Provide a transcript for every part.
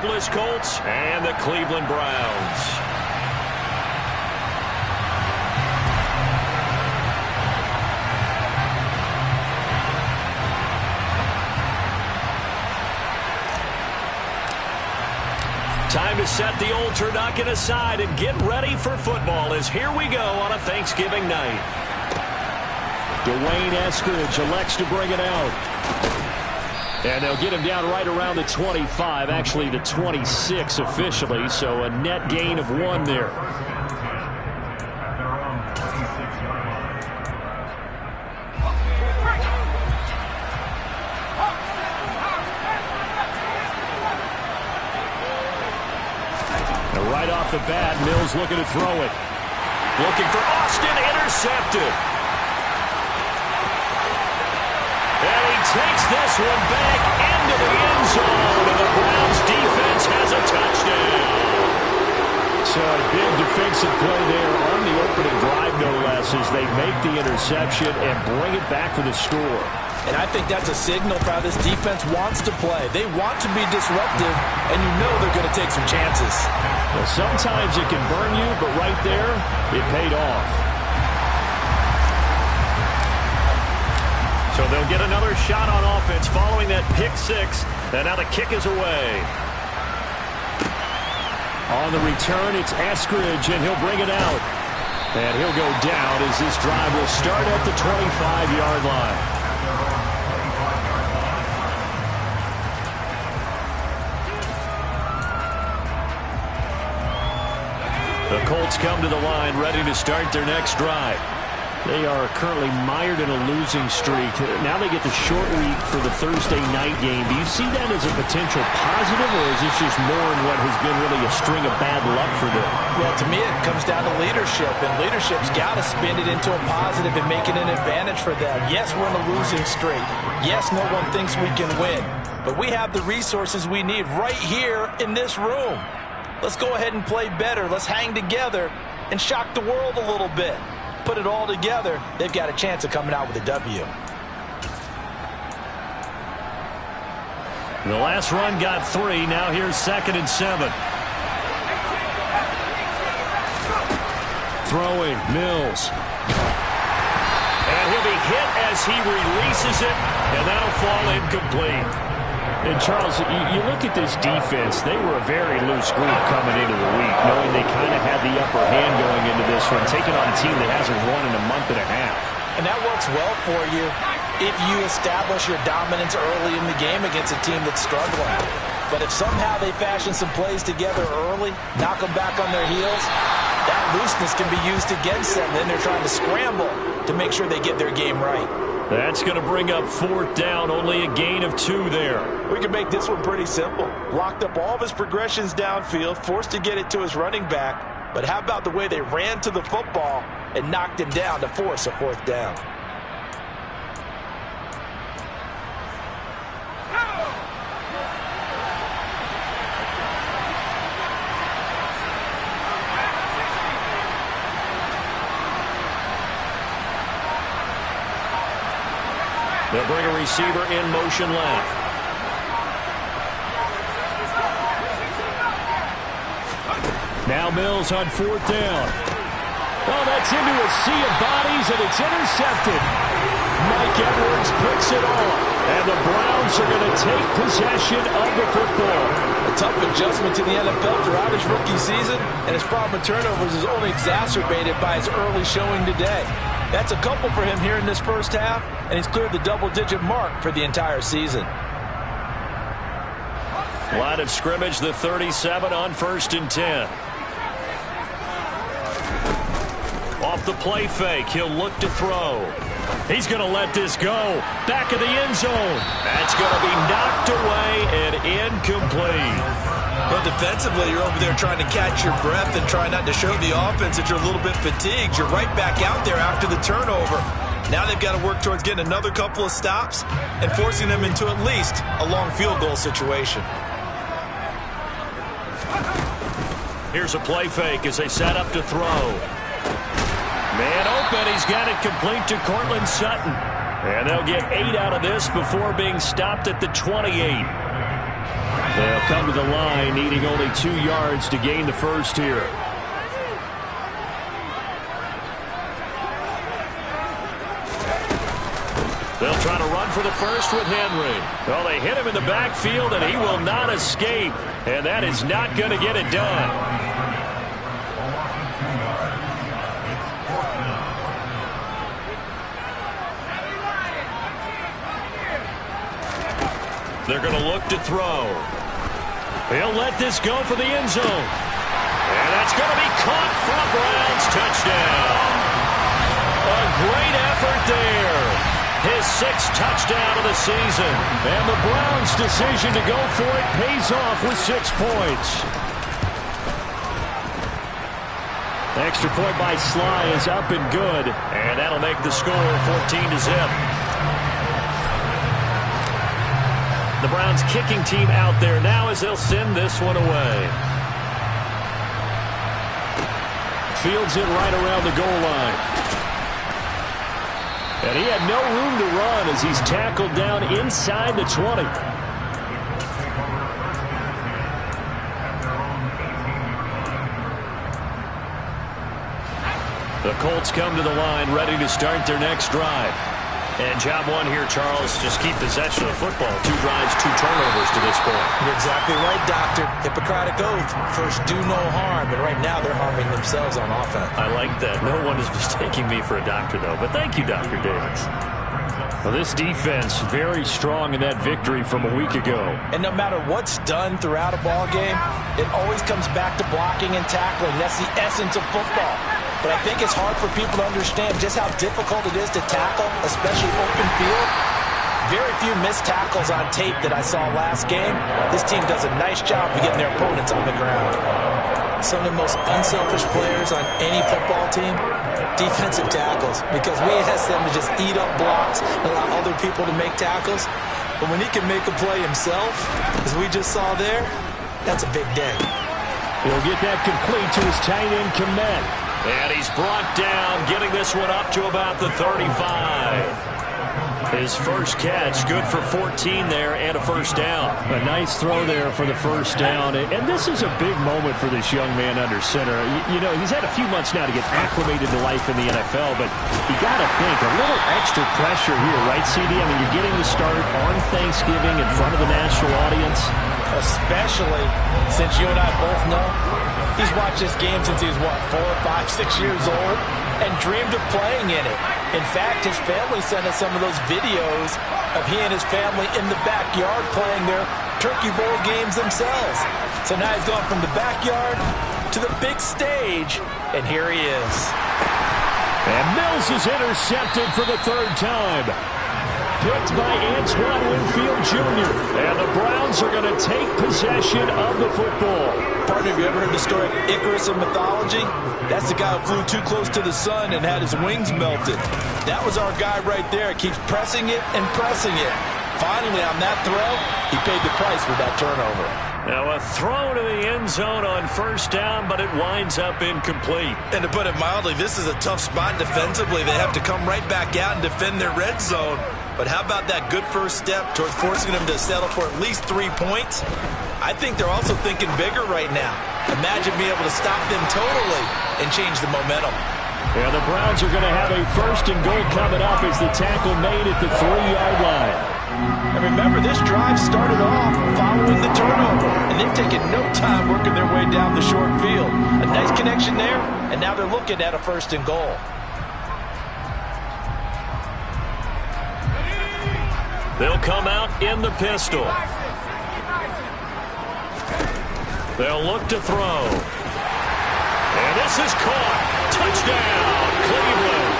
Indianapolis Colts and the Cleveland Browns. Time to set the old turducken aside and get ready for football as here we go on a Thanksgiving night. Dwayne Eskridge elects to bring it out. And they'll get him down right around the 25, actually the 26 officially, so a net gain of 1 there. Right off the bat, Mills looking to throw it. Looking for Austin, intercepted. And he takes this one back into the end zone, and the Browns defense has a touchdown. So a big defensive play there on the opening drive, no less, as they make the interception and bring it back for the score. And I think that's a signal for how this defense wants to play. They want to be disruptive, and you know they're going to take some chances. Well, sometimes it can burn you, but right there, it paid off. So they'll get another shot on offense following that pick 6, and now the kick is away. On the return, it's Eskridge, and he'll bring it out. And he'll go down as this drive will start at the 25-yard line. The Colts come to the line ready to start their next drive. They are currently mired in a losing streak. Now they get the short week for the Thursday night game. Do you see that as a potential positive, or is this just more in what has been really a string of bad luck for them? Well, to me, it comes down to leadership, and leadership's got to spin it into a positive and make it an advantage for them. Yes, we're in a losing streak. Yes, no one thinks we can win, but we have the resources we need right here in this room. Let's go ahead and play better. Let's hang together and shock the world a little bit. Put it all together, they've got a chance of coming out with a W. The last run got 3. Now here's 2nd and 7. Throwing, Mills. And he'll be hit as he releases it, and that'll fall incomplete. And, Charles, you look at this defense, they were a very loose group coming into the week, knowing they kind of had the upper hand going into this one, taking on a team that hasn't won in a month and a half. And that works well for you if you establish your dominance early in the game against a team that's struggling. But if somehow they fashion some plays together early, knock them back on their heels, that looseness can be used against them. Then they're trying to scramble to make sure they get their game right. That's going to bring up 4th down, only a gain of 2 there. We can make this one pretty simple. Locked up all of his progressions downfield, forced to get it to his running back. But how about the way they ran to the football and knocked him down to force a 4th down? They'll bring a receiver in motion left. Now Mills on 4th down. Oh, that's into a sea of bodies, and it's intercepted. Mike Edwards picks it off, and the Browns are going to take possession of the football. A tough adjustment to the NFL throughout his rookie season, and his problem with turnovers is only exacerbated by his early showing today. That's a couple for him here in this first half, and he's cleared the double-digit mark for the entire season. Line of scrimmage, the 37 on 1st and 10. Off the play fake, he'll look to throw. He's going to let this go. Back of the end zone. That's going to be knocked away and incomplete. But defensively, you're over there trying to catch your breath and try not to show the offense that you're a little bit fatigued. You're right back out there after the turnover. Now they've got to work towards getting another couple of stops and forcing them into at least a long field goal situation. Here's a play fake as they set up to throw. Man open, he's got it complete to Cortland Sutton. And they'll get 8 out of this before being stopped at the 28. They'll come to the line, needing only 2 yards to gain the first here. They'll try to run for the first with Henry. Well, they hit him in the backfield, and he will not escape. And that is not going to get it done. They're going to look to throw. He'll let this go for the end zone. And that's going to be caught for a Browns touchdown. A great effort there. His 6th touchdown of the season. And the Browns' decision to go for it pays off with 6 points. Extra point by Sly is up and good. And that'll make the score 14-0. The Browns kicking team out there now as they'll send this one away. Fields it right around the goal line. And he had no room to run as he's tackled down inside the 20. The Colts come to the line, ready to start their next drive. And job one here, Charles, just keep possession of the football. 2 drives, 2 turnovers to this point. You're exactly right, Doctor. Hippocratic oath. First, do no harm. And right now, they're harming themselves on offense. I like that. No one is mistaking me for a doctor, though. But thank you, Dr. Davis. Well, this defense very strong in that victory from a week ago. And no matter what's done throughout a ball game, it always comes back to blocking and tackling. That's the essence of football. But I think it's hard for people to understand just how difficult it is to tackle, especially open field. Very few missed tackles on tape that I saw last game. This team does a nice job of getting their opponents on the ground. Some of the most unselfish players on any football team, defensive tackles, because we ask them to just eat up blocks and allow other people to make tackles. But when he can make a play himself, as we just saw there, that's a big day. He'll get that complete to his tight end Komet. And he's brought down, getting this one up to about the 35. His first catch, good for 14 there and a first down. A nice throw there for the first down. And this is a big moment for this young man under center. You know, he's had a few months now to get acclimated to life in the NFL, but you got to think a little extra pressure here, right, CD? I mean, you're getting the start on Thanksgiving in front of the national audience. Especially since you and I both know he's watched this game since he was, what, 4, 5, 6 years old and dreamed of playing in it. In fact, his family sent us some of those videos of he and his family in the backyard playing their Turkey Bowl games themselves. So now he's gone from the backyard to the big stage, and here he is. And Mills is intercepted for the 3rd time. Picked by Antoine Winfield Jr. And the Browns are going to take possession of the football. Partner, have you ever heard the story of Icarus in mythology? That's the guy who flew too close to the sun and had his wings melted. That was our guy right there. Keeps pressing it and pressing it. Finally, on that throw, he paid the price with that turnover. Now a throw to the end zone on first down, but it winds up incomplete. And to put it mildly, this is a tough spot defensively. They have to come right back out and defend their red zone. But how about that good first step towards forcing them to settle for at least 3 points? I think they're also thinking bigger right now. Imagine being able to stop them totally and change the momentum. Yeah, the Browns are going to have a 1st and goal coming up as the tackle made at the 3-yard line. And remember, this drive started off following the turnover, and they've taken no time working their way down the short field. A nice connection there, and now they're looking at a 1st and goal. They'll come out in the pistol. They'll look to throw. And this is caught. Touchdown, Cleveland.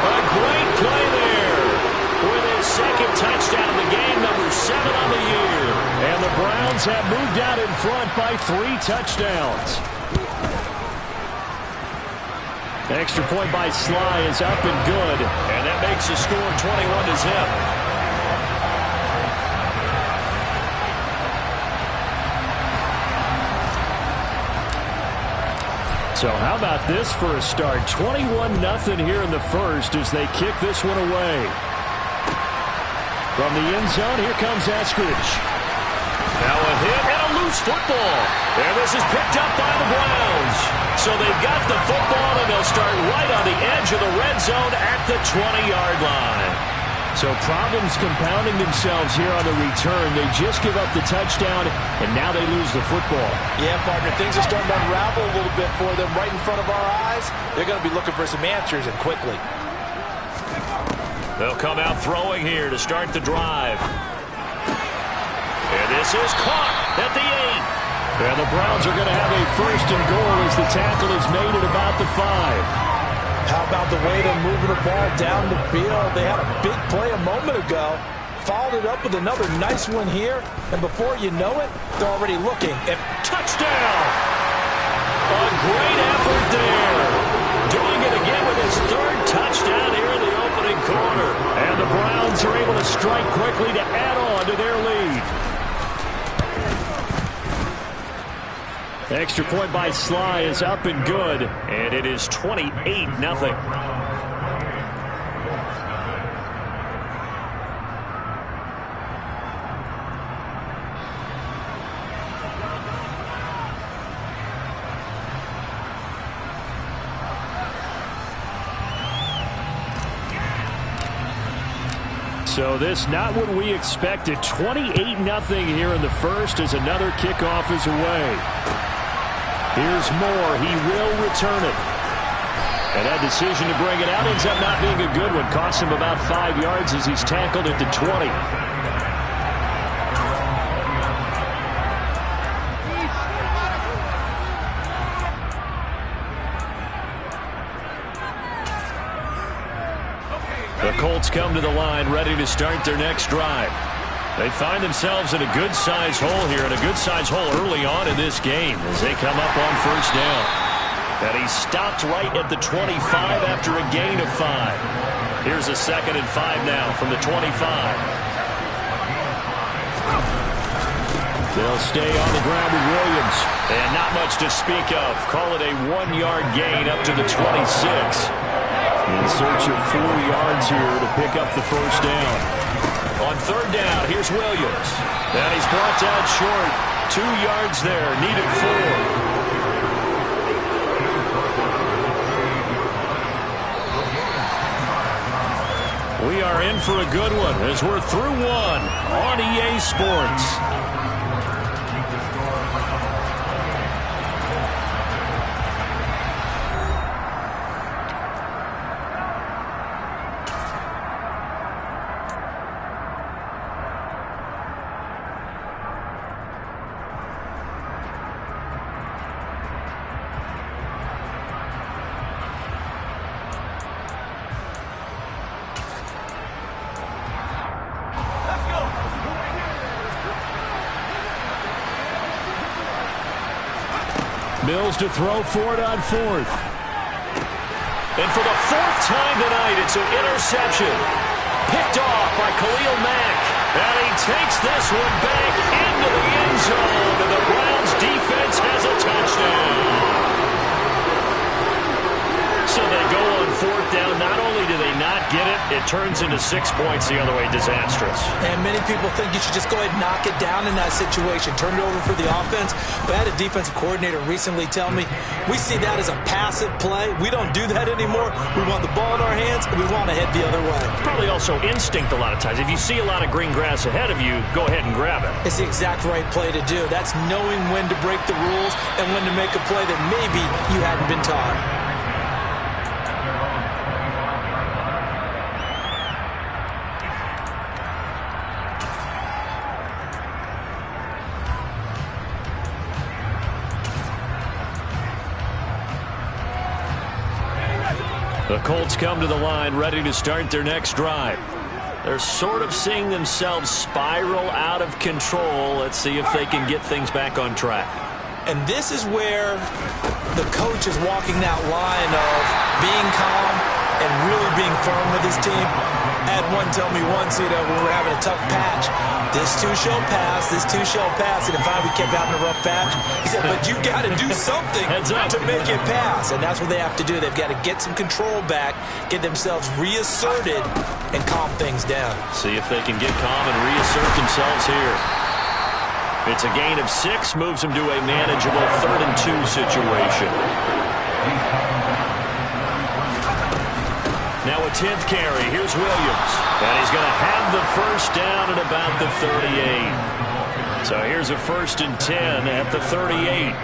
A great play there. With his 2nd touchdown of the game, number 7 on the year. And the Browns have moved out in front by 3 touchdowns. Extra point by Sly is up and good. And that makes the score 21-0. So how about this for a start? 21-0 here in the first as they kick this one away. From the end zone, here comes Eskridge. Now a hit and a loose football. And this is picked up by the Browns. So they've got the football, and they'll start right on the edge of the red zone at the 20-yard line. So problems compounding themselves here on the return. They just give up the touchdown, and now they lose the football. Yeah, partner, things are starting to unravel a little bit for them right in front of our eyes. They're going to be looking for some answers, and quickly. They'll come out throwing here to start the drive. And this is caught at the 8. And the Browns are going to have a first and goal as the tackle is made at about the 5. How about the way they're moving the ball down the field? They had a big play a moment ago. Followed it up with another nice one here. And before you know it, they're already looking at touchdown. A great effort there. Doing it again with his third touchdown here in the opening quarter. And the Browns are able to strike quickly to add on to their lead. The extra point by Sly is up and good, and it is 28-0. So this not what we expected. 28-0 here in the first as another kickoff is away. Here's Moore. He will return it. And that decision to bring it out ends up not being a good one. Costs him about 5 yards as he's tackled at the 20. The Colts come to the line ready to start their next drive. They find themselves in a good-sized hole here, and a good-sized hole early on in this game as they come up on first down. And he stopped right at the 25 after a gain of 5. Here's a 2nd and 5 now from the 25. They'll stay on the ground with Williams. And not much to speak of. Call it a 1-yard gain up to the 26. In search of 4 yards here to pick up the first down. On third down, here's Williams. And he's brought down short. 2 yards there, needed 4. We are in for a good one as we're through one on EA Sports. Mills to throw for it on 4th. And for the 4th time tonight, it's an interception. Picked off by Khalil Mack. And he takes this one back into the end zone. And the Browns defense has a touchdown. So they go on 4th down. Not only do they not get it, it turns into 6 points the other way. Disastrous. And many people think you should just go ahead and knock it down in that situation. Turn it over for the offense. But I had a defensive coordinator recently tell me, we see that as a passive play. We don't do that anymore. We want the ball in our hands, and we want to head the other way. Probably also instinct a lot of times. If you see a lot of green grass ahead of you, go ahead and grab it. It's the exact right play to do. That's knowing when to break the rules and when to make a play that maybe you hadn't been taught. The Colts come to the line ready to start their next drive. They're sort of seeing themselves spiral out of control. Let's see if they can get things back on track. And this is where the coach is walking that line of being calm and really being firm with his team. I had one tell me once, when we were having a tough patch, this too shall pass, this too shall pass. And finally we kept having a rough patch. He said, but you got to do something to make it pass. And that's what they have to do. They've got to get some control back, get themselves reasserted, and calm things down. See if they can get calm and reassert themselves here. It's a gain of 6, moves him to a manageable 3rd and 2 situation. Now a 10th carry. Here's Williams. And he's going to have the first down at about the 38. So here's a 1st and 10 at the 38.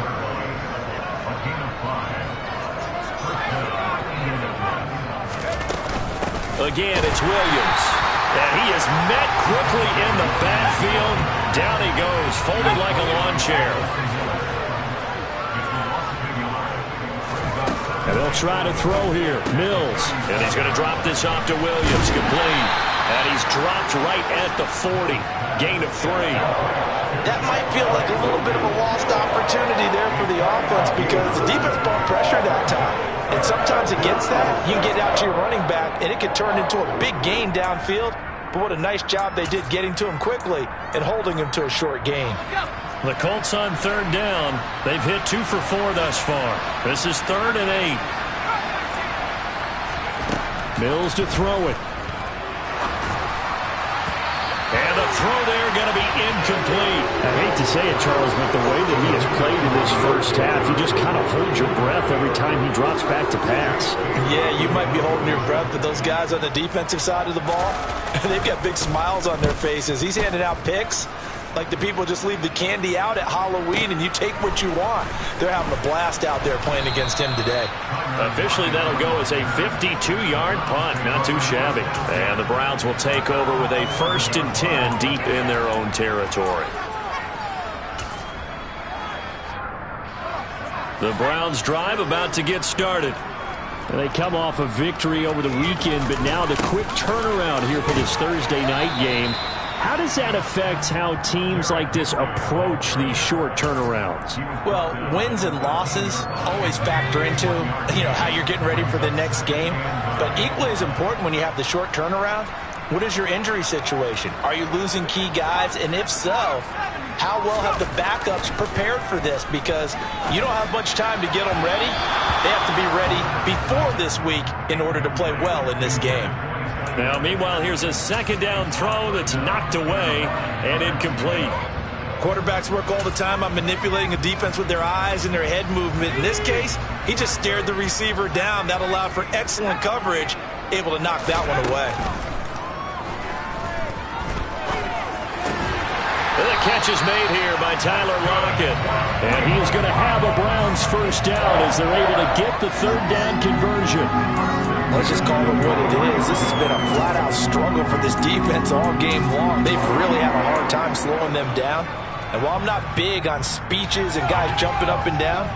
Again, it's Williams. And he is met quickly in the backfield. Down he goes, folded like a lawn chair. And they'll try to throw here. Mills. And he's going to drop this off to Williams. Complete. And he's dropped right at the 40. Gain of 3. That might feel like a little bit of a lost opportunity there for the offense because the defense brought pressure that time. And sometimes against that, you can get out to your running back, and it can turn into a big gain downfield. But what a nice job they did getting to him quickly and holding him to a short gain. The Colts on 3rd down. They've hit 2 for 4 thus far. This is 3rd and 8. Mills to throw it. And the throw there going to be incomplete. I hate to say it, Charles, but the way that he has played in this first half, you just kind of hold your breath every time he drops back to pass. Yeah, you might be holding your breath, but those guys on the defensive side of the ball, they've got big smiles on their faces. He's handing out picks like the people just leave the candy out at Halloween and you take what you want. They're having a blast out there playing against him today. Officially, that'll go as a 52-yard punt. Not too shabby. And the Browns will take over with a 1st and 10 deep in their own territory. The Browns drive about to get started. And they come off a victory over the weekend, but now the quick turnaround here for this Thursday night game. How does that affect how teams like this approach these short turnarounds? Well, wins and losses always factor into, how you're getting ready for the next game. But equally as important when you have the short turnaround, what is your injury situation? Are you losing key guys? And if so, how well have the backups prepared for this? Because you don't have much time to get them ready. They have to be ready before this week in order to play well in this game. Now, meanwhile, here's a 2nd down throw that's knocked away and incomplete. Quarterbacks work all the time on manipulating a defense with their eyes and their head movement. In this case, he just stared the receiver down. That allowed for excellent coverage, able to knock that one away. The catch is made here by Tyler Lockett. And he's going to have a Browns 1st down as they're able to get the 3rd down conversion. Let's just call it what it is. This has been a flat-out struggle for this defense all game long. They've really had a hard time slowing them down. And while I'm not big on speeches and guys jumping up and down,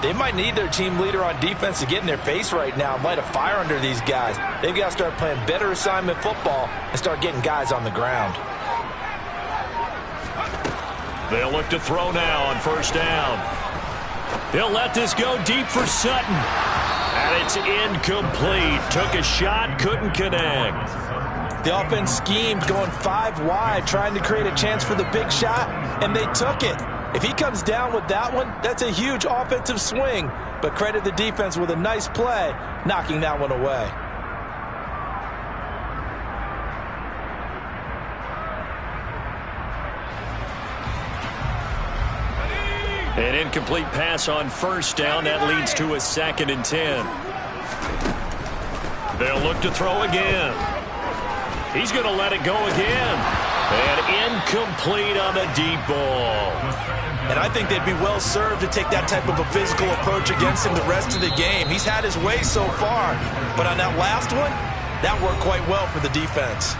they might need their team leader on defense to get in their face right now and light a fire under these guys. They've got to start playing better assignment football and start getting guys on the ground. They'll look to throw now on 1st down. He'll let this go deep for Sutton. And it's incomplete. Took a shot, couldn't connect. The offense schemed going 5 wide, trying to create a chance for the big shot, and they took it. If he comes down with that one, that's a huge offensive swing. But credit the defense with a nice play, knocking that one away. An incomplete pass on 1st down. That leads to a 2nd and 10. They'll look to throw again. He's going to let it go again. And incomplete on the deep ball. And I think they'd be well served to take that type of a physical approach against him the rest of the game. He's had his way so far. But on that last one, that worked quite well for the defense.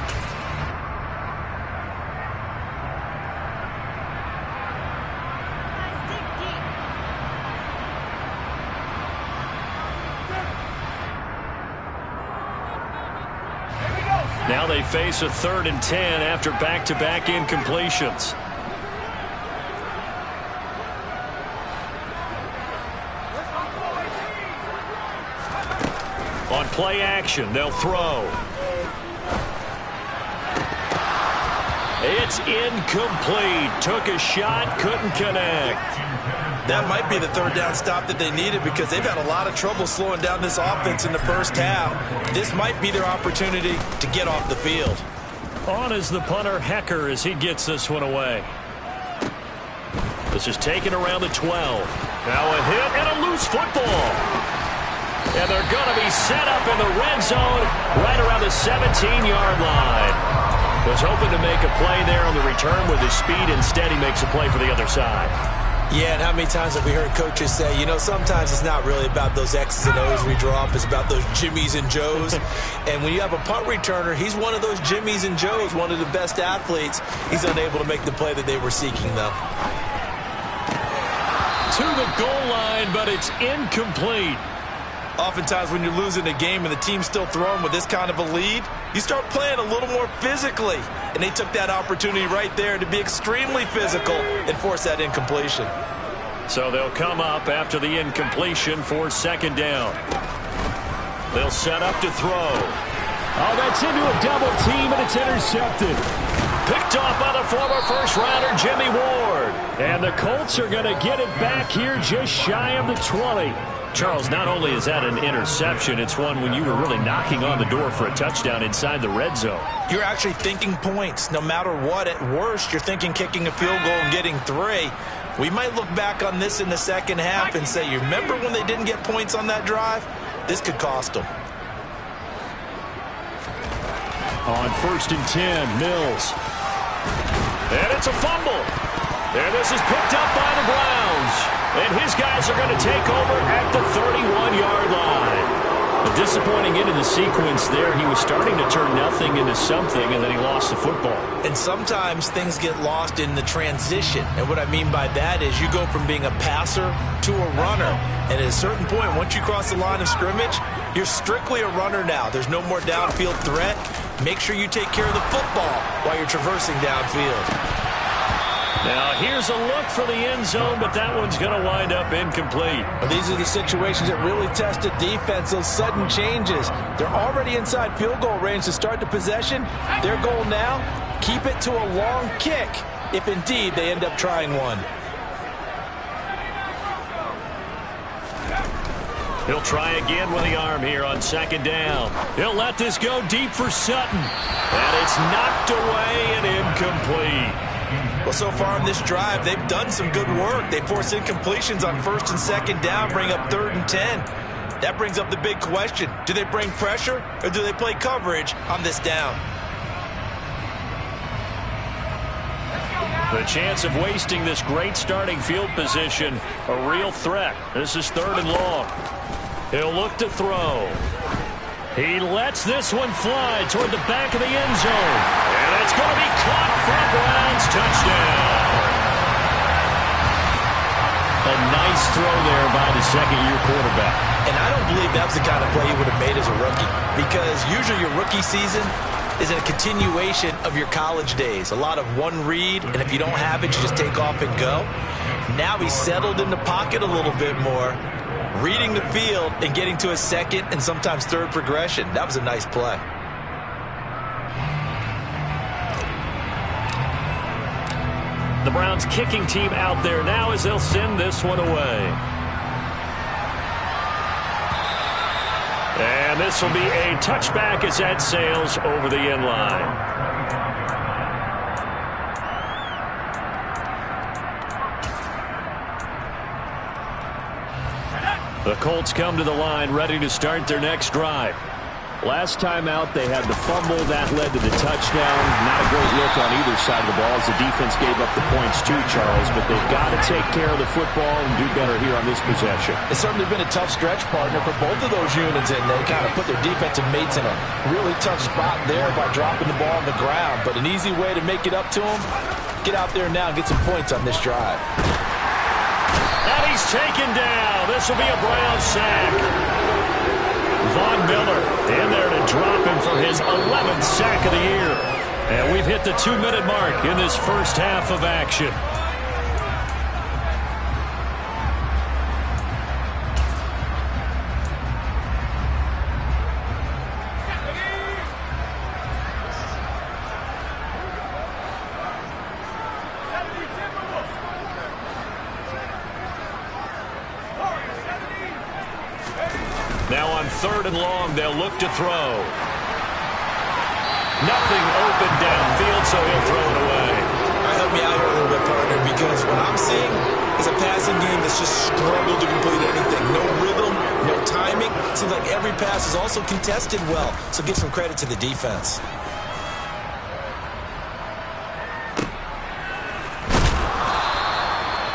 Now they face a 3rd and 10 after back-to-back incompletions. On play action, they'll throw. It's incomplete. Took a shot, couldn't connect. That might be the 3rd down stop that they needed because they've had a lot of trouble slowing down this offense in the first half. This might be their opportunity to get off the field. On is the punter, Hecker, as he gets this one away. This is taken around the 12. Now a hit and a loose football. And they're going to be set up in the red zone right around the 17-yard line. Was hoping to make a play there on the return with his speed. Instead, he makes a play for the other side. Yeah, and how many times have we heard coaches say, you know, sometimes it's not really about those X's and O's we draw up. It's about those Jimmies and Joes. And when you have a punt returner, he's one of those Jimmies and Joes, one of the best athletes. He's unable to make the play that they were seeking, though. To the goal line, but it's incomplete. Oftentimes when you're losing a game and the team's still throwing with this kind of a lead, you start playing a little more physically. And they took that opportunity right there to be extremely physical and force that incompletion. So they'll come up after the incompletion for second down. They'll set up to throw. Oh, that's into a double team, and it's intercepted. Picked off by the former first-rounder, Jimmy Ward. And the Colts are going to get it back here just shy of the 20. Charles, not only is that an interception, it's one when you were really knocking on the door for a touchdown inside the red zone. You're actually thinking points. No matter what, at worst, you're thinking kicking a field goal and getting 3. We might look back on this in the second half and say, you remember when they didn't get points on that drive? This could cost them. On 1st and 10, Mills. And it's a fumble. And this is picked up by the Browns. And his guys are going to take over at the 31-yard line. A disappointing end of the sequence there. He was starting to turn nothing into something, and then he lost the football. And sometimes things get lost in the transition. And what I mean by that is you go from being a passer to a runner. And at a certain point, once you cross the line of scrimmage, you're strictly a runner now. There's no more downfield threat. Make sure you take care of the football while you're traversing downfield. Now, here's a look for the end zone, but that one's going to wind up incomplete. Well, these are the situations that really test a defense, those sudden changes. They're already inside field goal range to start the possession. Their goal now, keep it to a long kick, if indeed they end up trying one. He'll try again with the arm here on second down. He'll let this go deep for Sutton. And it's knocked away and incomplete. Well, so far in this drive, they've done some good work. They force incompletions on 1st and 2nd down, bring up 3rd and 10. That brings up the big question. Do they bring pressure or do they play coverage on this down? The chance of wasting this great starting field position, a real threat. This is 3rd and long. He'll look to throw. He lets this one fly toward the back of the end zone. And it's going to be caught for a Browns touchdown. A nice throw there by the second-year quarterback. And I don't believe that was the kind of play he would have made as a rookie. Because usually your rookie season is a continuation of your college days. A lot of one read, and if you don't have it, you just take off and go. Now he's settled in the pocket a little bit more, reading the field and getting to a second and sometimes third progression. That was a nice play. The Browns kicking team out there now as they'll send this one away. And this will be a touchback as that sails over the end line. The Colts come to the line ready to start their next drive. Last time out, they had the fumble. That led to the touchdown. Not a great look on either side of the ball as the defense gave up the points too, Charles. But they've got to take care of the football and do better here on this possession. It's certainly been a tough stretch, partner, for both of those units, and they kind of put their defensive mates in a really tough spot there by dropping the ball on the ground. But an easy way to make it up to them, get out there now and get some points on this drive. And he's taken down. This will be a Brown sack. Von Miller in there to drop him for his 11th sack of the year. And we've hit the 2-minute mark in this first half of action. Now on 3rd and long, they'll look to throw. Nothing open downfield, so he'll throw it away. All right, help me out here a little bit, partner, because what I'm seeing is a passing game that's just struggled to complete anything. No rhythm, no timing. Seems like every pass is also contested well, so give some credit to the defense.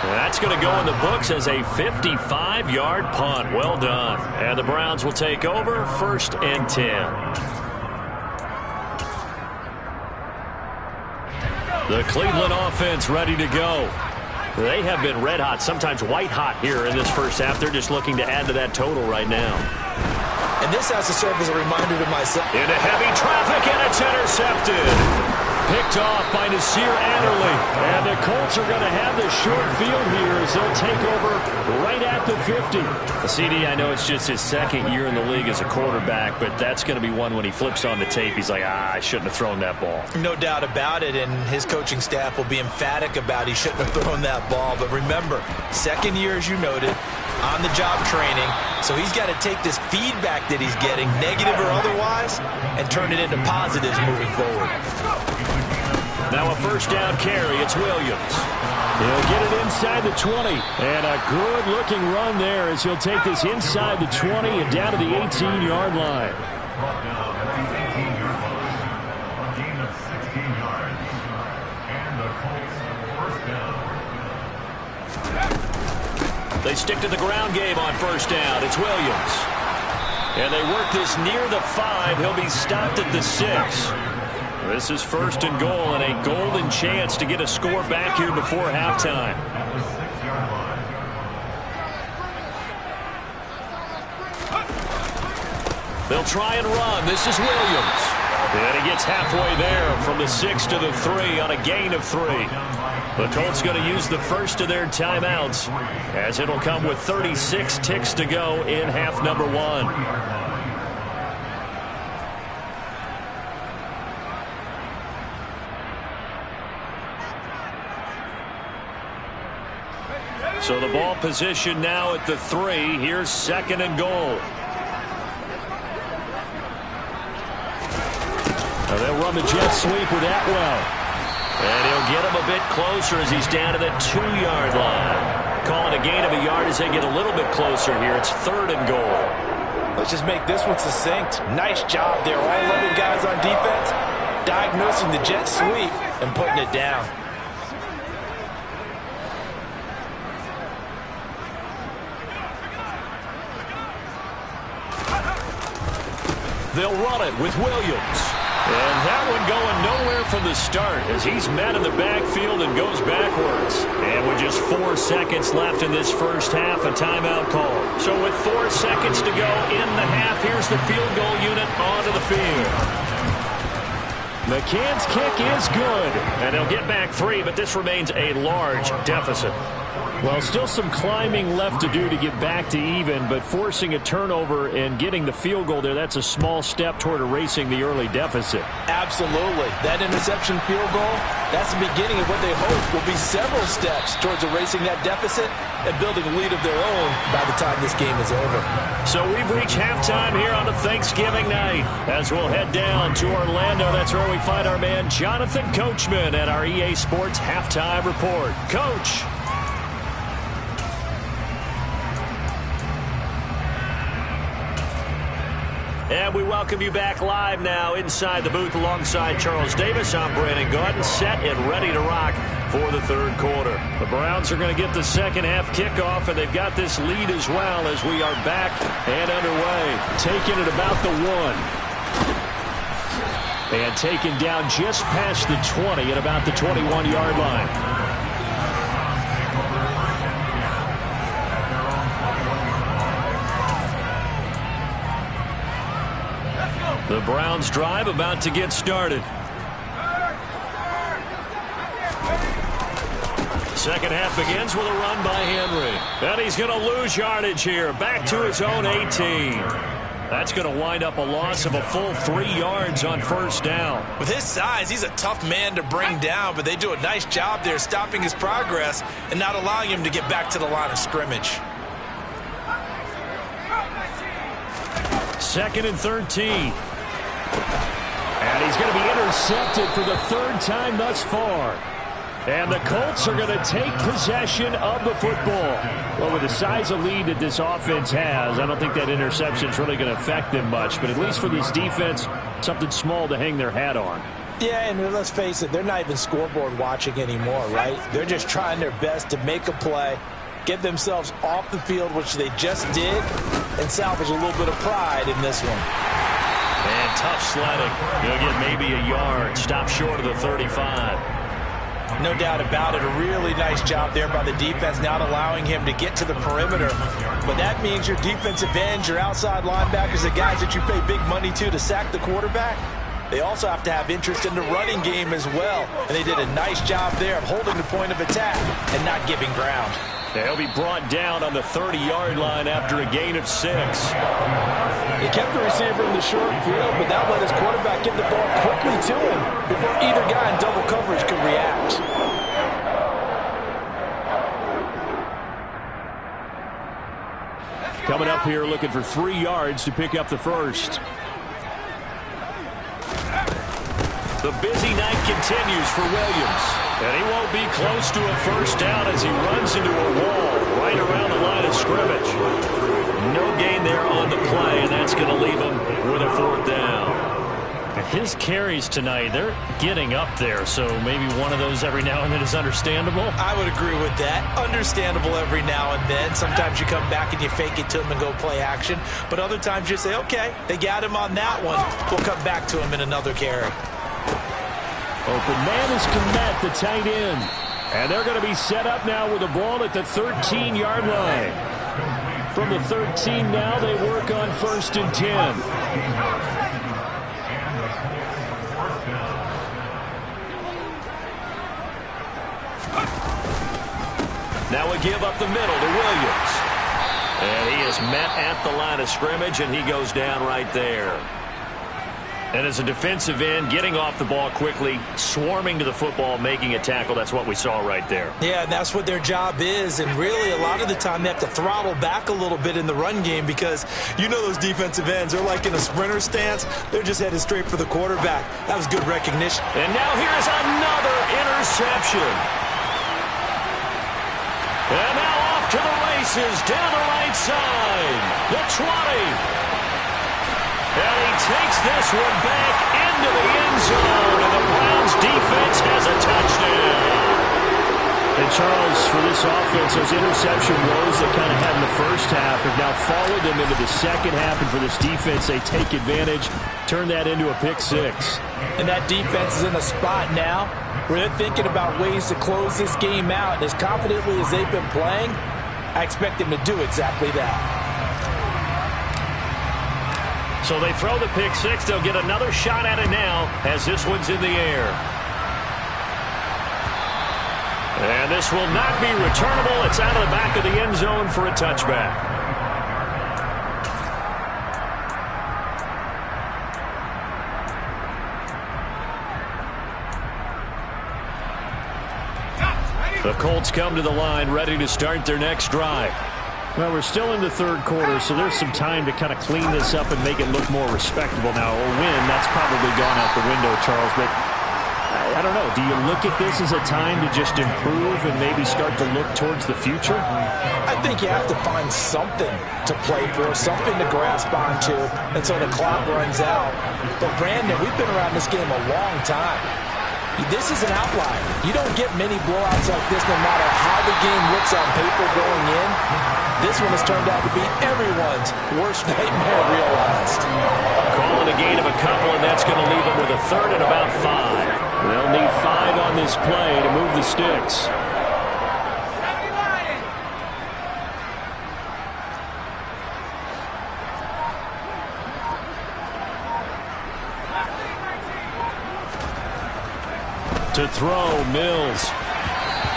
That's going to go in the books as a 55-yard punt. Well done. And the Browns will take over 1st and 10. The Cleveland offense ready to go. They have been red hot, sometimes white hot here in this first half. They're just looking to add to that total right now. And this has to serve as a reminder to myself. Into heavy traffic, and it's intercepted. Picked off by Nasir Adderley. And the Colts are going to have the short field here as they'll take over right at the 50. The CD, I know it's just his second year in the league as a quarterback, but that's going to be one when he flips on the tape. He's like, I shouldn't have thrown that ball. No doubt about it, and his coaching staff will be emphatic about he shouldn't have thrown that ball. But remember, second year, as you noted, on-the-job training. So he's got to take this feedback that he's getting, negative or otherwise, and turn it into positives moving forward. Now a first down carry. It's Williams. He'll get it inside the 20. And a good-looking run there as he'll take this inside the 20 and down to the 18-yard line. They stick to the ground game on first down. It's Williams. And they work this near the 5. He'll be stopped at the 6. This is 1st and goal and a golden chance to get a score back here before halftime. They'll try and run. This is Williams. And he gets halfway there from the 6 to the 3 on a gain of 3. The Colts going to use the first of their timeouts as it'll come with 36 ticks to go in half number 1. So the ball position now at the 3. Here's 2nd and goal. Now they'll run the jet sweep with Atwell. And he'll get him a bit closer as he's down to the 2-yard line. Calling a gain of a yard as they get a little bit closer here. It's 3rd and goal. Let's just make this one succinct. Nice job there. All 11 guys on defense diagnosing the jet sweep and putting it down. They'll run it with Williams. And that one going nowhere from the start as he's met in the backfield and goes backwards. And with just 4 seconds left in this first half, a timeout call. So with 4 seconds to go in the half, here's the field goal unit onto the field. McCann's kick is good. And they'll get back 3, but this remains a large deficit. Well, still some climbing left to do to get back to even, but forcing a turnover and getting the field goal there, that's a small step toward erasing the early deficit. Absolutely. That interception field goal, that's the beginning of what they hope will be several steps towards erasing that deficit and building a lead of their own by the time this game is over. So we've reached halftime here on a Thanksgiving night. As we'll head down to Orlando, that's where we find our man Jonathan Coachman at our EA Sports Halftime Report. Coach. And we welcome you back live now inside the booth alongside Charles Davis. I'm Brandon Gordon, set and ready to rock for the 3rd quarter. The Browns are going to get the second half kickoff, and they've got this lead as well as we are back and underway. Taking it about the 1. And taken down just past the 20 at about the 21-yard line. The Browns drive about to get started. Second half begins with a run by Henry. And he's going to lose yardage here. Back to his own 18. That's going to wind up a loss of a full 3 yards on first down. With his size, he's a tough man to bring down, but they do a nice job there stopping his progress and not allowing him to get back to the line of scrimmage. 2nd and 13. And he's going to be intercepted for the 3rd time thus far. And the Colts are going to take possession of the football. Well, with the size of lead that this offense has, I don't think that interception is really going to affect them much. But at least for this defense, something small to hang their hat on. Yeah, and let's face it, they're not even scoreboard watching anymore, right? They're just trying their best to make a play, get themselves off the field, which they just did, and salvage a little bit of pride in this one. And tough sledding. He'll get maybe a yard. Stop short of the 35. No doubt about it. A really nice job there by the defense, not allowing him to get to the perimeter. But that means your defensive ends, your outside linebackers, the guys that you pay big money to sack the quarterback, they also have to have interest in the running game as well. And they did a nice job there of holding the point of attack and not giving ground. They'll be brought down on the 30-yard line after a gain of 6. He kept the receiver in the short field, but that let his quarterback get the ball quickly to him before either guy in double coverage could react. Coming up here looking for 3 yards to pick up the first. The busy night continues for Williams. And he won't be close to a first down as he runs into a wall right around the line of scrimmage. No gain there on the play, and that's going to leave him with a 4th down. His carries tonight, they're getting up there, so maybe one of those every now and then is understandable. I would agree with that. Understandable every now and then. Sometimes you come back and you fake it to him and go play action. But other times you say, okay, they got him on that one. We'll come back to him in another carry. Open man is Komet, the tight end. And they're going to be set up now with the ball at the 13-yard line. From the 13 now, they work on 1st and 10. Now we give up the middle to Williams. And he is met at the line of scrimmage, and he goes down right there. And as a defensive end, getting off the ball quickly, swarming to the football, making a tackle, that's what we saw right there. Yeah, and that's what their job is. And really, a lot of the time, they have to throttle back a little bit in the run game because you know those defensive ends, they're like in a sprinter stance. They're just headed straight for the quarterback. That was good recognition. And now here's another interception. And now off to the races, down the right side. The 20. And he takes this one back into the end zone, and the Browns defense has a touchdown. And Charles, for this offense, those interception woes that kind of had in the first half have now followed them into the second half, and for this defense, they take advantage, turn that into a pick 6. And that defense is in a spot now where they're thinking about ways to close this game out. And as confidently as they've been playing, I expect them to do exactly that. So they throw the pick 6. They'll get another shot at it now as this one's in the air. And this will not be returnable. It's out of the back of the end zone for a touchback. The Colts come to the line ready to start their next drive. Well, we're still in the 3rd quarter, so there's some time to kind of clean this up and make it look more respectable now. A win, that's probably gone out the window, Charles. But I don't know. Do you look at this as a time to just improve and maybe start to look towards the future? I think you have to find something to play for, something to grasp onto until the clock runs out. But, Brandon, we've been around this game a long time. This is an outlier. You don't get many blowouts like this no matter how the game looks on paper going in. This one has turned out to be everyone's worst nightmare realized. Calling a gain of a couple, and that's going to leave them with a 3rd and about 5. They'll need 5 on this play to move the sticks. To throw, Mills.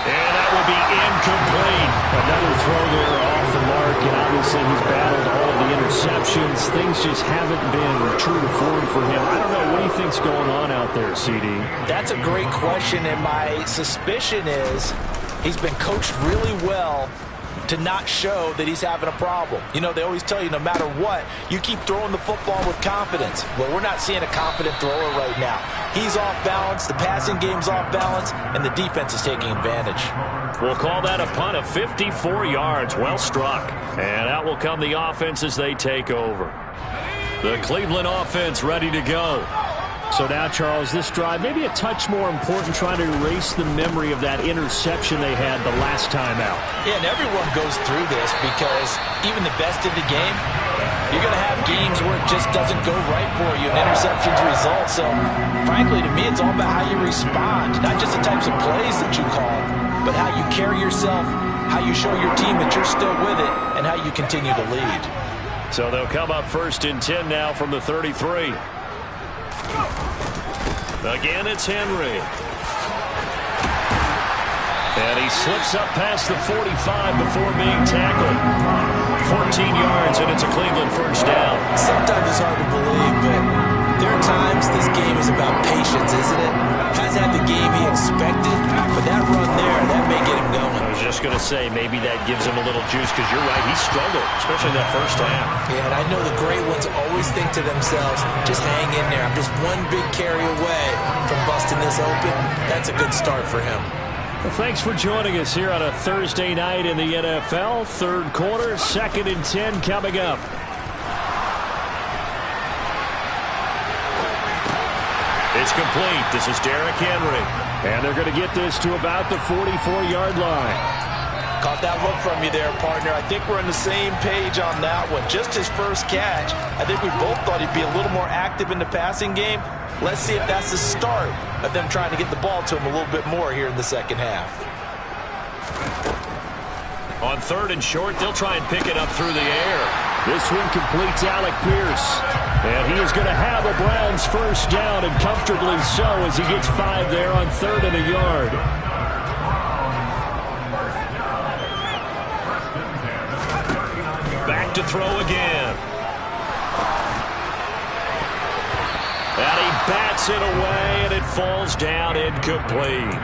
And that will be incomplete. Another throw there off the mark, and obviously he's battled all of the interceptions. Things just haven't been true to form for him. I don't know. What do you think's going on out there, CD? That's a great question, and my suspicion is he's been coached really well to not show that he's having a problem. You know, they always tell you no matter what, you keep throwing the football with confidence. Well, we're not seeing a confident thrower right now. He's off balance, the passing game's off balance, and the defense is taking advantage. We'll call that a punt of 54 yards. Well struck. And out will come the offense as they take over. The Cleveland offense ready to go. So now, Charles, this drive maybe a touch more important, trying to erase the memory of that interception they had the last time out. Yeah, and everyone goes through this because even the best in the game, you're going to have games where it just doesn't go right for you and interceptions result. So, frankly, to me, it's all about how you respond, not just the types of plays that you call, but how you carry yourself, how you show your team that you're still with it, and how you continue to lead. So they'll come up 1st and 10 now from the 33. Again, it's Henry. And he slips up past the 45 before being tackled. 14 yards, and it's a Cleveland first down. Sometimes it's hard to believe, but there are times this game is about patience, isn't it? Hasn't had the game he expected, but that run there, that may get him going. I was just going to say, maybe that gives him a little juice, because you're right, he struggled, especially that first half. Yeah, and I know the great ones always think to themselves, just hang in there. I'm just one big carry away from busting this open. That's a good start for him. Well, thanks for joining us here on a Thursday night in the NFL. Third quarter, 2nd and 10 coming up. It's complete. This is Derrick Henry. And they're going to get this to about the 44-yard line. Caught that look from you there, partner. I think we're on the same page on that one. Just his first catch. I think we both thought he'd be a little more active in the passing game. Let's see if that's the start of them trying to get the ball to him a little bit more here in the second half. On 3rd and short, they'll try and pick it up through the air. This one completes Alec Pierce. And he is going to have a Browns first down, and comfortably so, as he gets 5 there on 3rd and a yard. Back to throw again. And he bats it away, and it falls down incomplete.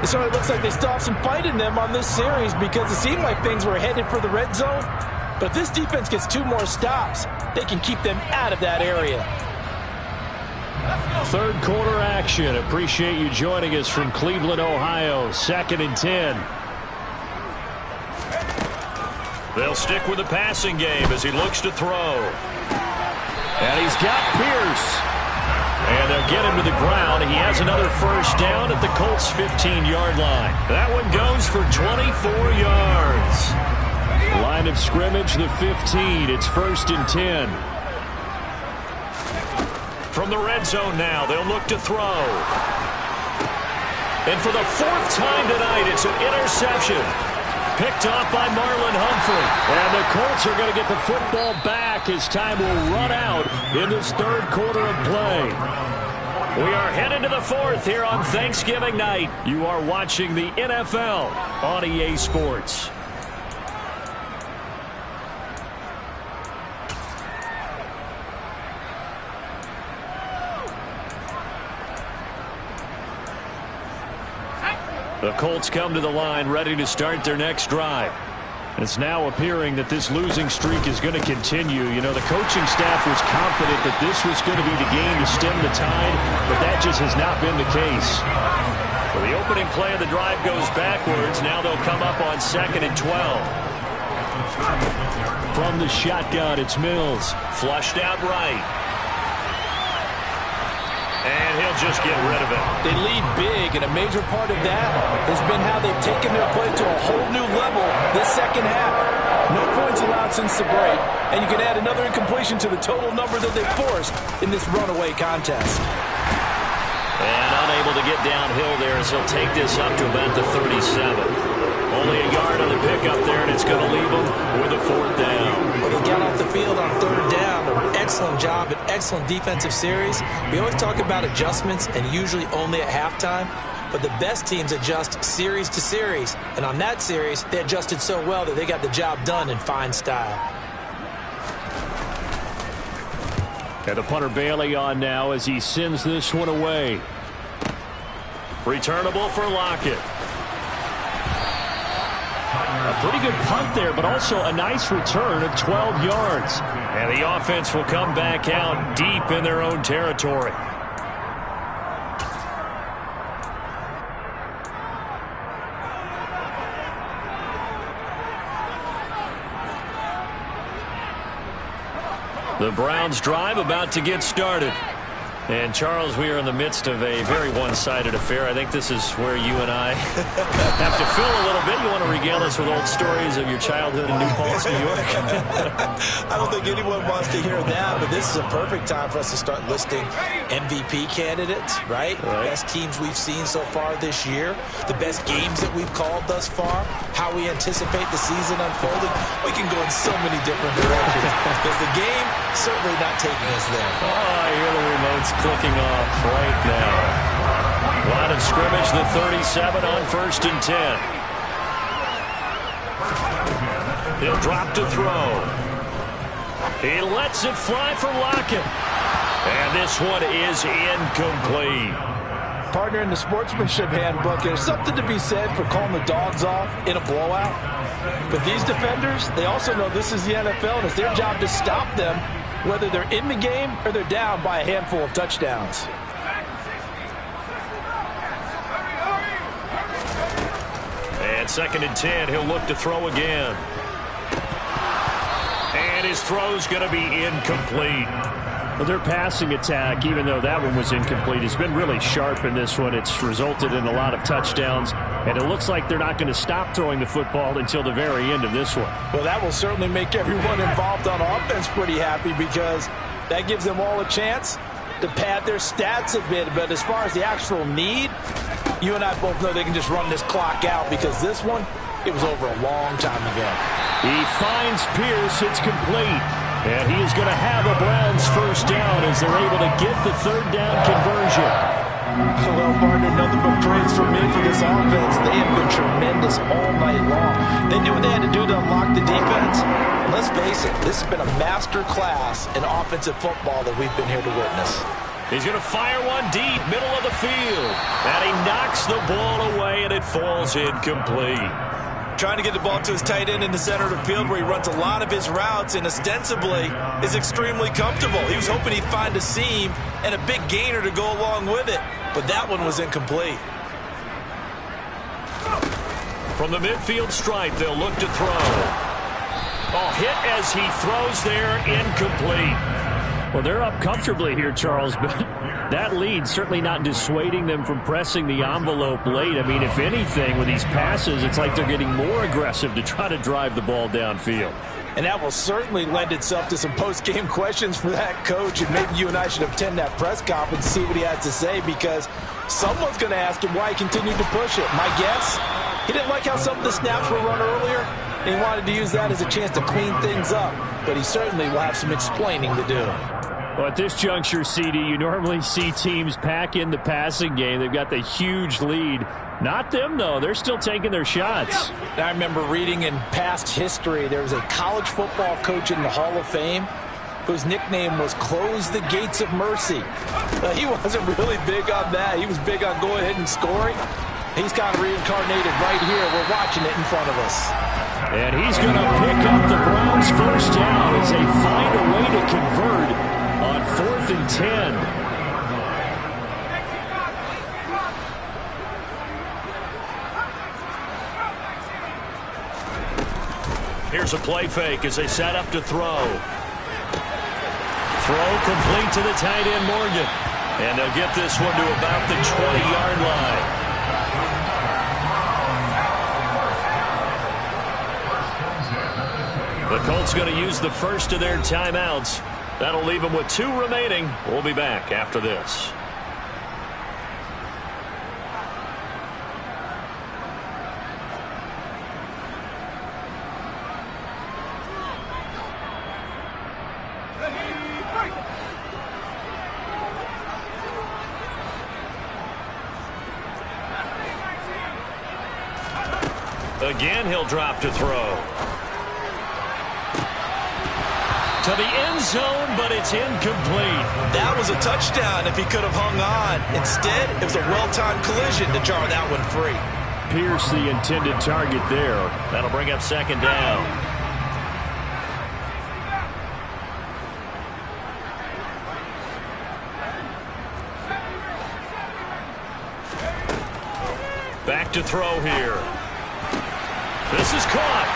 So it looks like they still have some fight in them on this series, because it seemed like things were headed for the red zone. But if this defense gets 2 more stops, they can keep them out of that area. Third quarter action. Appreciate you joining us from Cleveland, Ohio. 2nd and 10. They'll stick with the passing game as he looks to throw. And he's got Pierce. And they'll get him to the ground. He has another first down at the Colts' 15-yard line. That one goes for 24 yards. Line of scrimmage, the 15. It's 1st and 10. From the red zone now, they'll look to throw. And for the 4th time tonight, it's an interception. Picked off by Marlon Humphrey. And the Colts are going to get the football back as time will run out in this 3rd quarter of play. We are headed to the 4th here on Thanksgiving night. You are watching the NFL on EA Sports. The Colts come to the line ready to start their next drive. It's now appearing that this losing streak is going to continue. You know, the coaching staff was confident that this was going to be the game to stem the tide, but that just has not been the case. Well, the opening play of the drive goes backwards. Now they'll come up on 2nd and 12. From the shotgun, it's Mills. Flushed out right. And he'll just get rid of it. They lead big, and a major part of that has been how they've taken their play to a whole new level this second half. No points allowed since the break, and you can add another incompletion to the total number that they've forced in this runaway contest. And unable to get downhill there, as he'll take this up to about the 37. Only a yard on the pickup there, and it's going to leave them with a 4th down. Well, they got off the field on 3rd down. An excellent job, an excellent defensive series. We always talk about adjustments, and usually only at halftime. But the best teams adjust series to series. And on that series, they adjusted so well that they got the job done in fine style. And the punter Bailey on now as he sends this one away. Returnable for Lockett. A Pretty good punt there, but also a nice return of 12 yards. And the offense will come back out deep in their own territory. The Browns drive about to get started. And, Charles, we are in the midst of a very one-sided affair. I think this is where you and I have to fill a little bit. You want to regale us with old stories of your childhood in New Paltz, New York? I don't think anyone wants to hear that, but this is a perfect time for us to start listing MVP candidates, right? The best teams we've seen so far this year, the best games that we've called thus far, how we anticipate the season unfolding. We can go in so many different directions because the game certainly not taking us there. Oh, I hear the remotes clicking off right now. Line of scrimmage, the 37 on 1st and 10. He'll drop to throw. He lets it fly for Lockett. And this one is incomplete. Partner, in the sportsmanship handbook, there's something to be said for calling the dogs off in a blowout. But these defenders, they also know this is the NFL, and it's their job to stop them, whether they're in the game or they're down by a handful of touchdowns. And 2nd and 10, he'll look to throw again. And his throw's going to be incomplete. Well, their passing attack, even though that one was incomplete, has been really sharp in this one. It's resulted in a lot of touchdowns, and it looks like they're not going to stop throwing the football until the very end of this one. Well, that will certainly make everyone involved on offense pretty happy because that gives them all a chance to pad their stats a bit. But as far as the actual need, you and I both know they can just run this clock out because this one, it was over a long time ago. He finds Pierce. It's complete. And he is going to have a Browns first down as they're able to get the 3rd down conversion. Well, partner, nothing but praise from me for this offense. They have been tremendous all night long. They knew what they had to do to unlock the defense. And let's face it, this has been a master class in offensive football that we've been here to witness. He's going to fire one deep, middle of the field. And he knocks the ball away, and it falls incomplete. Trying to get the ball to his tight end in the center of the field where he runs a lot of his routes and ostensibly is extremely comfortable. He was hoping he'd find a seam and a big gainer to go along with it, but that one was incomplete. From the midfield stripe, they'll look to throw. Oh, hit as he throws there, incomplete. Well, they're up comfortably here, Charles, but that lead certainly not dissuading them from pressing the envelope late. I mean, if anything, with these passes, it's like they're getting more aggressive to try to drive the ball downfield. And that will certainly lend itself to some post-game questions for that coach, and maybe you and I should attend that press conference and see what he has to say, because someone's going to ask him why he continued to push it. My guess, he didn't like how some of the snaps were run earlier, and he wanted to use that as a chance to clean things up, but he certainly will have some explaining to do. Well, at this juncture, CD, you normally see teams pack in the passing game. They've got the huge lead. Not them, though. They're still taking their shots. I remember reading in past history, there was a college football coach in the Hall of Fame whose nickname was Close the Gates of Mercy. He wasn't really big on that. He was big on going ahead and scoring. He's kind of reincarnated right here. We're watching it in front of us. And he's going to pick up the Browns' first down as they find a way to convert on 4th and 10. Here's a play fake as they set up to throw. Throw complete to the tight end, Morgan. And they'll get this one to about the 20-yard line. The Colts going to use the first of their timeouts. That'll leave them with 2 remaining. We'll be back after this. Again, he'll drop to throw. To the end zone, but it's incomplete. That was a touchdown if he could have hung on. Instead, it was a well-timed collision to jar that one free. pierce the intended target there. That'll bring up second down. Back to throw here. This is caught.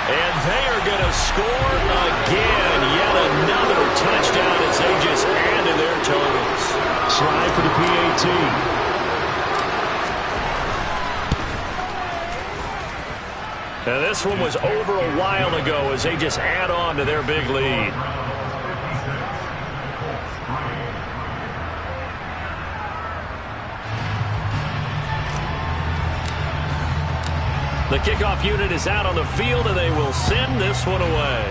And they are going to score again. Yet another touchdown as they just add to their totals. Slide for the PAT. Now this one was over a while ago as they just add on to their big lead. The kickoff unit is out on the field, and they will send this one away.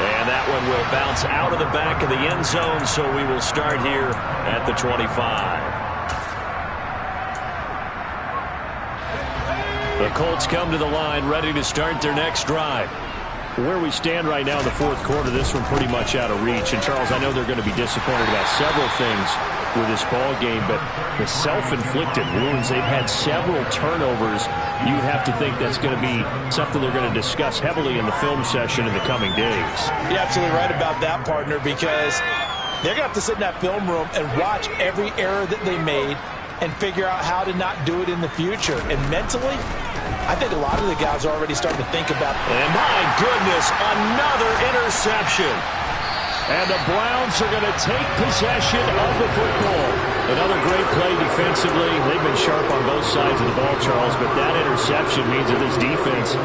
And that one will bounce out of the back of the end zone, so we will start here at the 25. The Colts come to the line, ready to start their next drive. Where we stand right now in the fourth quarter, this one pretty much out of reach. And, Charles, I know they're going to be disappointed about several things with this ball game, but the self-inflicted wounds, they've had several turnovers. You'd have to think that's going to be something they're going to discuss heavily in the film session in the coming days. You're absolutely right about that, partner, because they're going to have to sit in that film room and watch every error that they made and figure out how to not do it in the future. And mentally, I think a lot of the guys are already starting to think about it. And my goodness, another interception. And the Browns are going to take possession of the football. Another great play defensively. They've been sharp on both sides of the ball, Charles, but that interception means that this defense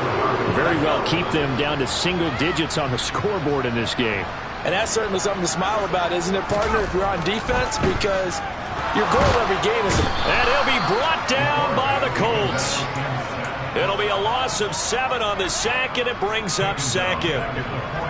very well keep them down to single digits on the scoreboard in this game. And that's certainly something to smile about, isn't it, partner, if you're on defense? Because your goal every game is... And he'll be brought down by the Colts. It'll be a loss of 7 on the sack, and it brings up second.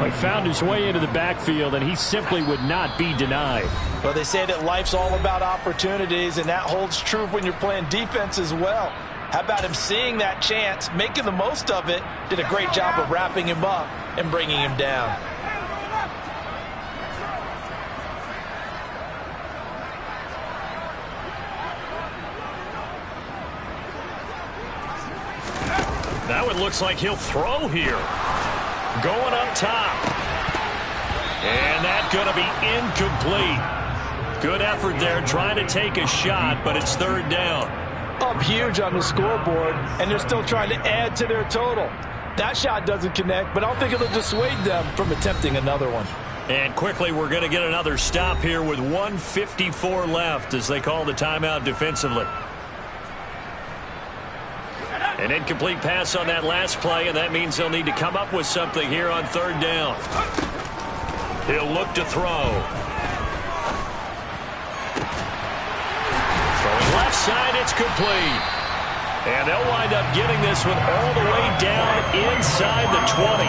He found his way into the backfield, and he simply would not be denied. Well, they say that life's all about opportunities, and that holds true when you're playing defense as well. How about him seeing that chance, making the most of it, did a great job of wrapping him up and bringing him down. Now it looks like he'll throw here. Going up top. And that's going to be incomplete. Good effort there trying to take a shot, but it's third down. Up huge on the scoreboard, and they're still trying to add to their total. That shot doesn't connect, but I don't think it'll dissuade them from attempting another one. And quickly, we're going to get another stop here with 1:54 left as they call the timeout defensively. An incomplete pass on that last play, and that means they'll need to come up with something here on third down. He'll look to throw. Throwing left side, it's complete. And they'll wind up getting this one all the way down inside the 20.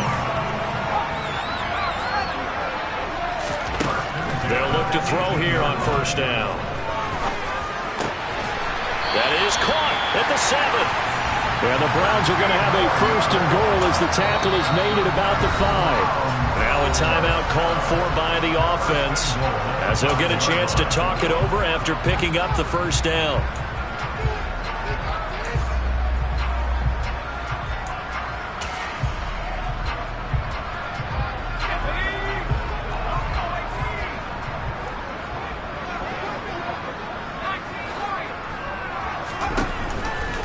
They'll look to throw here on first down. That is caught at the 7. And the Browns are going to have a first and goal as the tackle is made at about the 5. Now a timeout called for by the offense as they'll get a chance to talk it over after picking up the first down.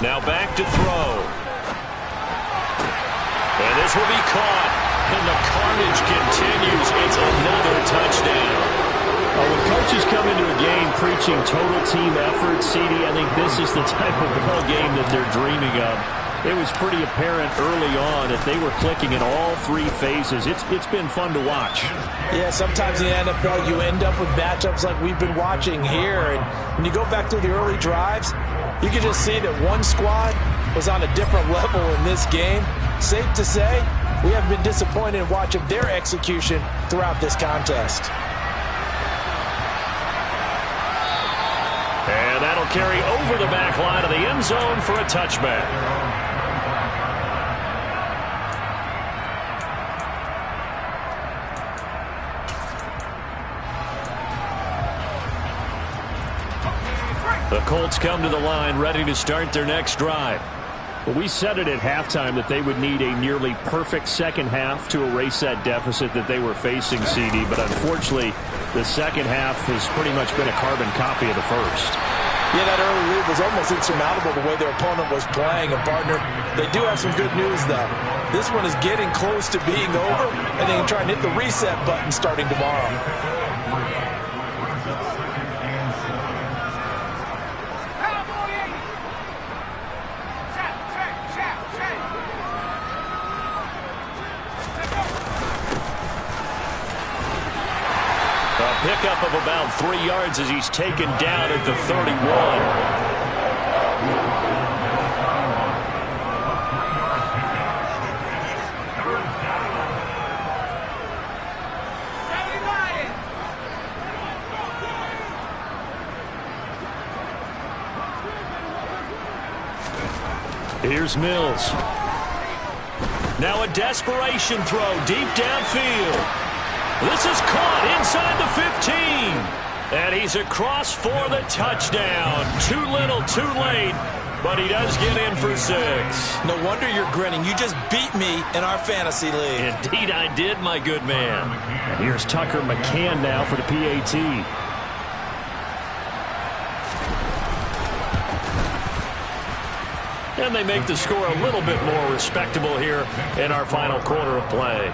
Now back to throw. And this will be caught. And the carnage continues. It's another touchdown. When coaches come into a game preaching total team effort, CD, I think this is the type of ball game that they're dreaming of. It was pretty apparent early on that they were clicking in all 3 phases. It's been fun to watch. Yeah, sometimes in the NFL you end up with matchups like we've been watching here. And when you go back through the early drives, you can just see that one squad was on a different level in this game. Safe to say, we have been disappointed in watching their execution throughout this contest. And that'll carry over the back line of the end zone for a touchback. The Colts come to the line ready to start their next drive. Well, we said it at halftime that they would need a nearly perfect second half to erase that deficit that they were facing, CD. But unfortunately, the second half has pretty much been a carbon copy of the first. Yeah, that early lead was almost insurmountable the way their opponent was playing. And, partner, they do have some good news, though. This one is getting close to being over, and they can try and hit the reset button starting tomorrow. Pickup of about 3 yards as he's taken down at the 31. Here's Mills. Now a desperation throw deep downfield. This is caught inside the 15. And he's across for the touchdown. Too little, too late. But he does get in for 6. No wonder you're grinning. You just beat me in our fantasy league. Indeed I did, my good man. And here's Tucker McCann now for the PAT. And they make the score a little bit more respectable here in our final quarter of play.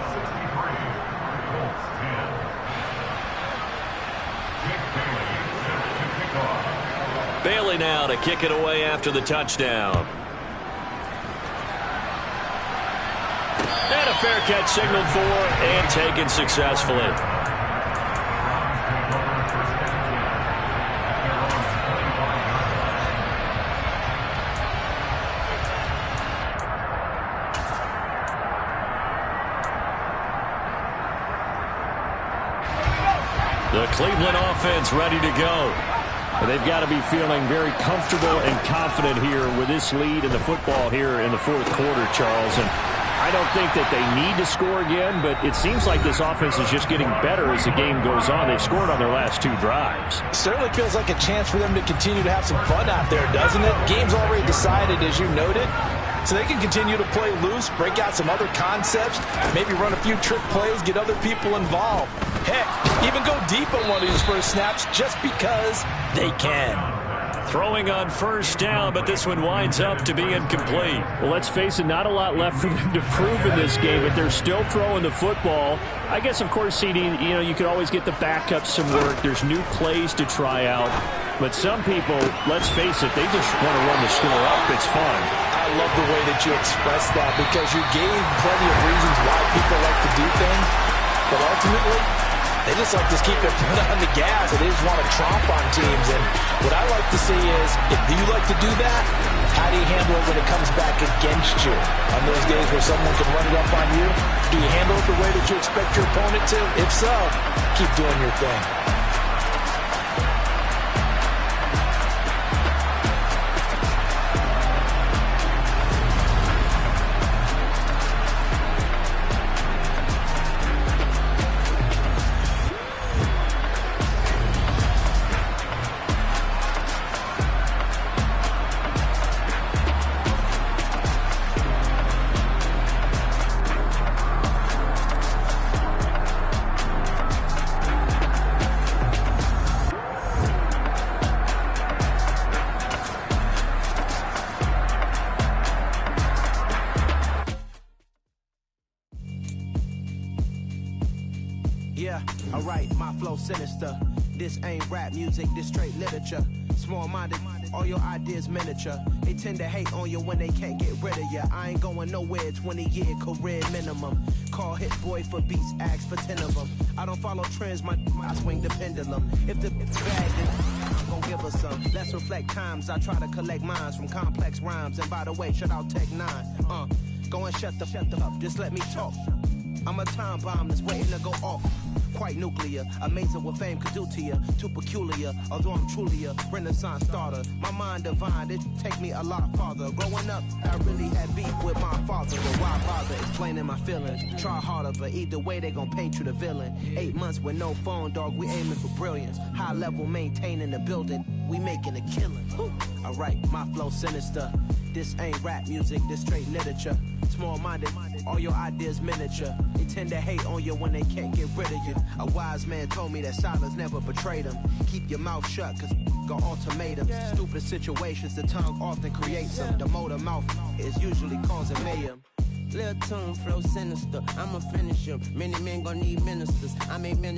Bailey now to kick it away after the touchdown. And a fair catch signaled for and taken successfully. The Cleveland offense ready to go. They've got to be feeling very comfortable and confident here with this lead in the football here in the fourth quarter, Charles. And I don't think that they need to score again, but it seems like this offense is just getting better as the game goes on. They've scored on their last 2 drives. It certainly feels like a chance for them to continue to have some fun out there, doesn't it? Game's already decided, as you noted. So they can continue to play loose, break out some other concepts, maybe run a few trick plays, get other people involved. Heck, even go deep on one of these first snaps just because they can. Throwing on first down, but this one winds up to be incomplete. Well, let's face it, not a lot left for them to prove in this game, but they're still throwing the football. I guess, of course, CD, you could always get the backups some work. There's new plays to try out. But some people, let's face it, they just want to run the score up. It's fun. I love the way that you express that because you gave plenty of reasons why people like to do things. But ultimately, they just like to keep their foot on the gas. They just want to tromp on teams. And what I like to see is, if you like to do that, how do you handle it when it comes back against you? On those days where someone can run it up on you, do you handle it the way that you expect your opponent to? If so, keep doing your thing. Sinister. This ain't rap music, this straight literature. Small-minded, all your ideas miniature. They tend to hate on you when they can't get rid of you. I ain't going nowhere, 20-year career minimum. Call Hit Boy for beats, ask for 10 of them. I don't follow trends, I swing the pendulum. If the bag, then I'm gon' give us some. Let's reflect times, I try to collect minds from complex rhymes. And by the way, shut out Tech 9. Go and shut the up, just let me talk. I'm a time bomb that's waiting to go off. Quite nuclear, amazing what fame could do to you. Too peculiar, although I'm truly a renaissance starter. My mind divine, it take me a lot farther. Growing up, I really had beef with my father. But why bother explaining my feelings? Try harder, but either way they gon' paint you the villain. 8 months with no phone, dog, we aiming for brilliance. High level maintaining the building. we making a killing. Alright, my flow sinister. This ain't rap music, this straight literature. Small-minded, all your ideas miniature. They tend to hate on you when they can't get rid of you. A wise man told me that silence never betrayed him. Keep your mouth shut, cause got ultimatums. Stupid situations, the tongue often creates them. The motor mouth is usually causing mayhem. Little tune, flow sinister. I'ma finish him. Many men gon' need ministers. I make men